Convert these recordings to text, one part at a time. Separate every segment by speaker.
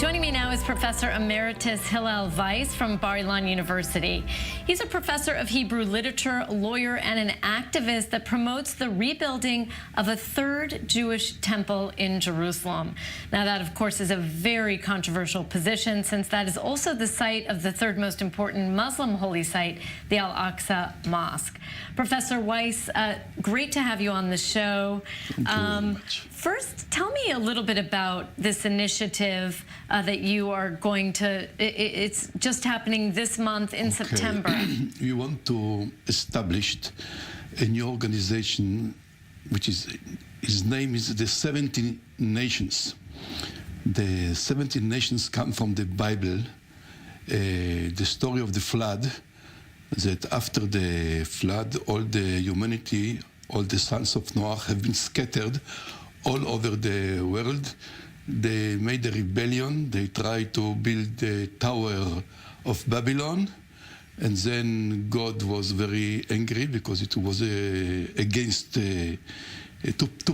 Speaker 1: Joining me now is Professor Emeritus Hillel Weiss from Bar-Ilan University. He's a professor of Hebrew literature, lawyer, and an activist that promotes the rebuilding of a third Jewish temple in Jerusalem. Now, that, of course, is a very controversial position, since that is also the site of the third most important Muslim holy site, the Al-Aqsa Mosque. Professor Weiss, great to have you on the show.
Speaker 2: Thank you very much.
Speaker 1: First, tell me a little bit about this initiative that you are going to, it's just happening this month in September.
Speaker 2: We want to establish a new organization, which is, his name is the 17 Nations. The 17 nations come from the Bible, the story of the flood, that after the flood, all the humanity, all the sons of Noah have been scattered all over the world. They made a rebellion. They tried to build the Tower of Babylon. And then God was very angry because it was against, to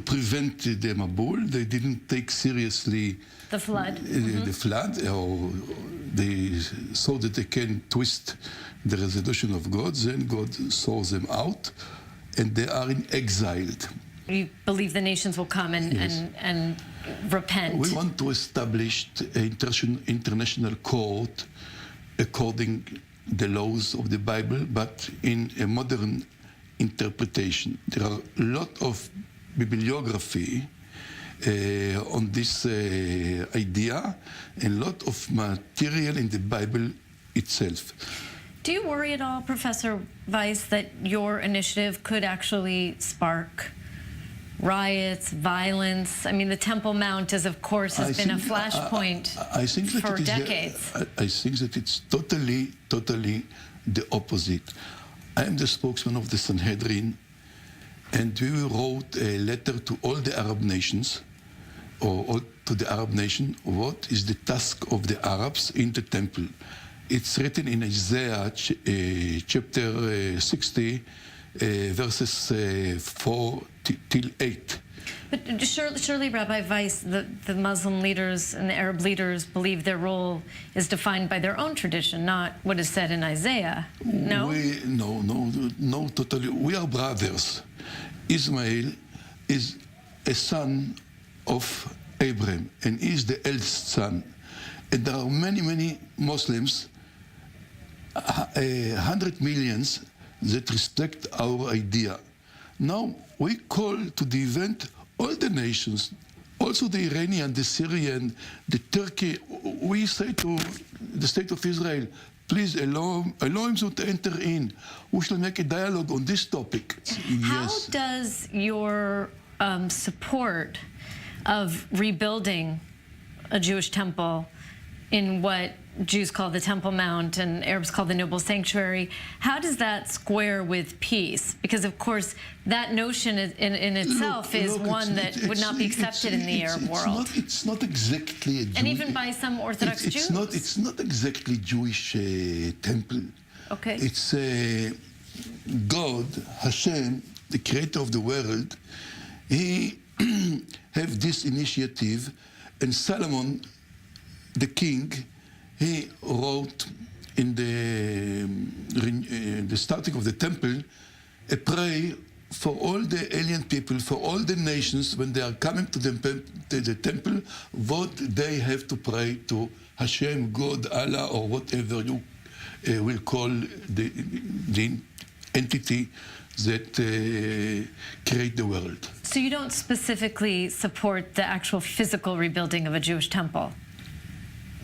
Speaker 2: prevent the Mabul. They didn't take seriously
Speaker 1: the flood.
Speaker 2: The flood, or they saw that they can twist the resolution of God. Then God saw them out, and they are in exile.
Speaker 1: You believe the nations will come and repent.
Speaker 2: We want to establish an international court according the laws of the Bible, but in a modern interpretation. There are a lot of bibliography on this idea, and a lot of material in the Bible itself.
Speaker 1: Do you worry at all, Professor Weiss, that your initiative could actually spark riots, violence? I mean, the Temple Mount has been a flashpoint for decades.
Speaker 2: I think that it's totally the opposite. I am the spokesman of the Sanhedrin, and we wrote a letter to all the Arab nations, or to the Arab nation, what is the task of the Arabs in the temple. It's written in Isaiah chapter 60, verses 4 till 8.
Speaker 1: But surely, Rabbi Weiss, the Muslim leaders and the Arab leaders believe their role is defined by their own tradition, not what is said in Isaiah. No?
Speaker 2: No, totally. We are brothers. Ismail is a son of Abraham, and he is the eldest son. And there are many Muslims, 100 millions, that respect our idea. Now we call to the event all the nations, also the Iranian, the Syrian, the Turkey. We say to the state of Israel, please allow him to enter in. We shall make a dialogue on this topic.
Speaker 1: How does your support of rebuilding a Jewish temple in what Jews call the Temple Mount and Arabs call the Noble Sanctuary, how does that square with peace? Because, of course, that notion in itself is one that would not be accepted in the Arab world.
Speaker 2: It's not exactly a Jewish...
Speaker 1: And even by some Orthodox Jews?
Speaker 2: It's not exactly Jewish temple.
Speaker 1: Okay.
Speaker 2: It's God, Hashem, the creator of the world. He have this initiative, and Solomon, the king, he wrote in the starting of the temple a prayer for all the alien people, for all the nations, when they are coming to the temple, what they have to pray to Hashem, God, Allah, or whatever you will call the entity that create the world.
Speaker 1: So you don't specifically support the actual physical rebuilding of a Jewish temple?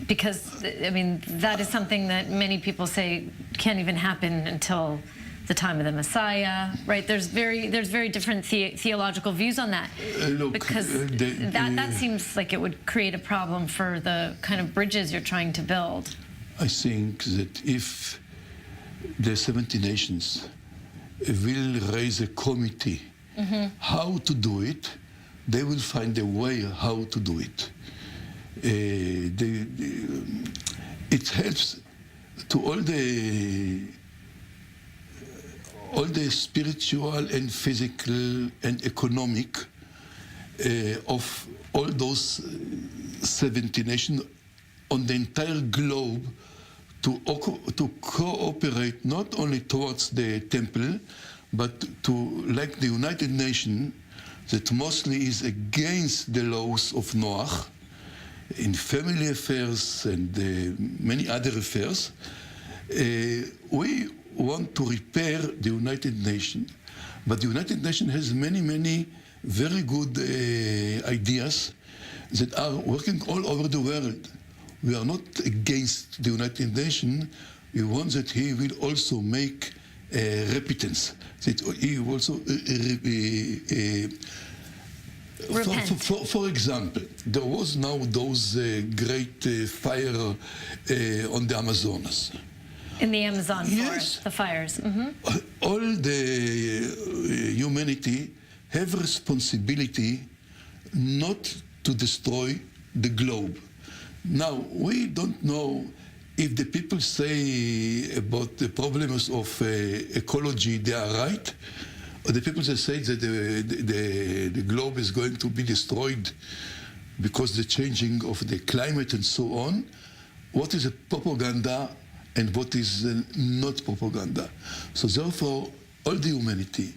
Speaker 1: Because, I mean, that is something that many people say can't even happen until the time of the Messiah, right? There's very different theological views on that.
Speaker 2: Look,
Speaker 1: because that seems like it would create a problem for the kind of bridges you're trying to build.
Speaker 2: I think that if the 70 nations will raise a committee how to do it, they will find a way how to do it. It helps to all the spiritual and physical and economic of all those 70 nations on the entire globe to cooperate not only towards the temple, but to, like the United Nations, that mostly is against the laws of Noach in family affairs and many other affairs. We want to repair the United Nations, but the United Nations has many, many very good ideas that are working all over the world. We are not against the United Nations. We want that he will also make repentance. That he will also for example, there was now those great fire on the Amazonas.
Speaker 1: In the Amazon
Speaker 2: Yes.
Speaker 1: forest, the fires.
Speaker 2: All the humanity have responsibility not to destroy the globe. Now, we don't know if the people say about the problems of ecology, they are right, or the people that say that the globe is going to be destroyed because the changing of the climate and so on. What is a propaganda and what is not propaganda? So therefore, all the humanity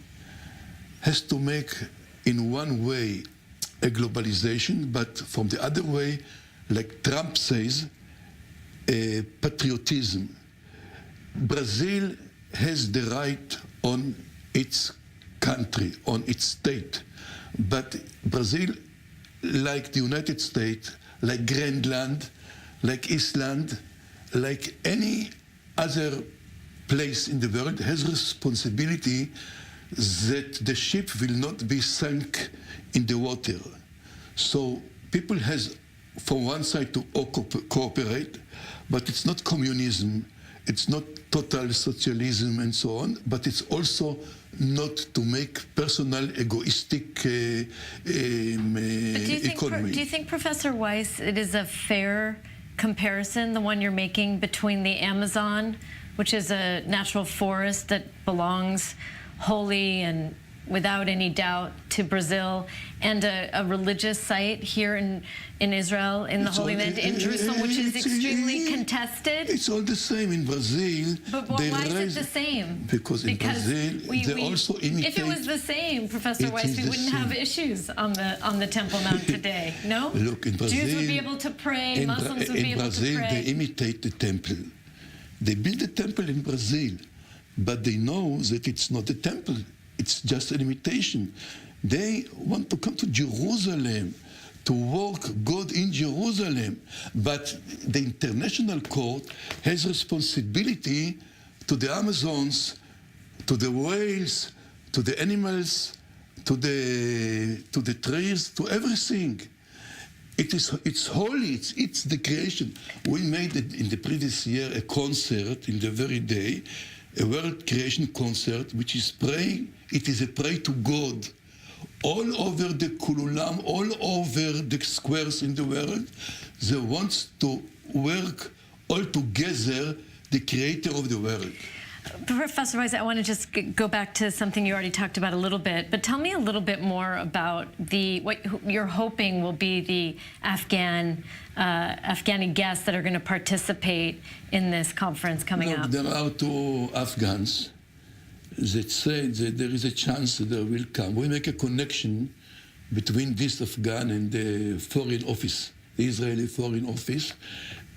Speaker 2: has to make in one way a globalization, but from the other way, like Trump says, a patriotism. Brazil has the right on its country, on its state, but Brazil, like the United States, like Greenland, like Iceland, like any other place in the world, has responsibility that the ship will not be sunk in the water. So people has, from one side, to cooperate, but it's not communism, it's not total socialism and so on, but it's also not to make personal, egoistic economy.
Speaker 1: Do you think, Professor Weiss, it is a fair comparison, the one you're making between the Amazon, which is a natural forest that belongs wholly and without any doubt to Brazil, and a religious site here in Israel, in the Holy Land, in Jerusalem, which is extremely contested?
Speaker 2: It's all the same in Brazil.
Speaker 1: But why is it the same?
Speaker 2: Because in Brazil, they also imitate.
Speaker 1: If it was the same, Professor Weiss, we wouldn't have issues on the Temple Mount today, no?
Speaker 2: Look, in Brazil,
Speaker 1: Jews would be able to pray, Muslims would be able to pray.
Speaker 2: In Brazil, they imitate the temple. They build a temple in Brazil, but they know that it's not a temple. It's just an imitation. They want to come to Jerusalem, to work God in Jerusalem. But the international court has responsibility to the Amazons, to the whales, to the animals, to the trees, to everything. It's holy, it's the creation. We made in the previous year a concert in the very day, a world creation concert, which is praying. It is a prayer to God. All over the Kululam, all over the squares in the world, they want to work all together, the creator of the world.
Speaker 1: Professor Weiss, I want to just go back to something you already talked about a little bit, but tell me a little bit more about what you're hoping will be the Afghani guests that are going to participate in this conference coming up.
Speaker 2: There are two Afghans that say that there is a chance that they will come. We make a connection between this Afghan and the Foreign Office, the Israeli Foreign Office,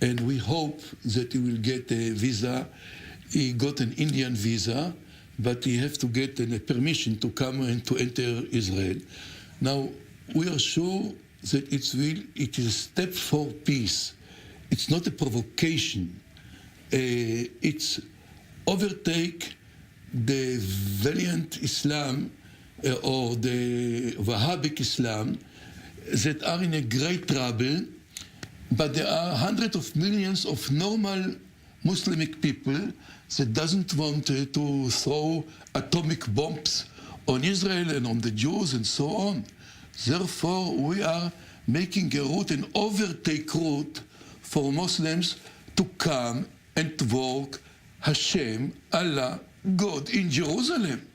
Speaker 2: and we hope that he will get a visa. He got an Indian visa, but he has to get a permission to come and to enter Israel. Now, we are sure that it is a step for peace. It's not a provocation. It's overtake the valiant Islam or the Wahhabic Islam that are in a great trouble, but there are hundreds of millions of normal Muslimic people that doesn't want to throw atomic bombs on Israel and on the Jews and so on. Therefore, we are making a route, an overtake route for Muslims to come and to work Hashem, Allah, God in Jerusalem.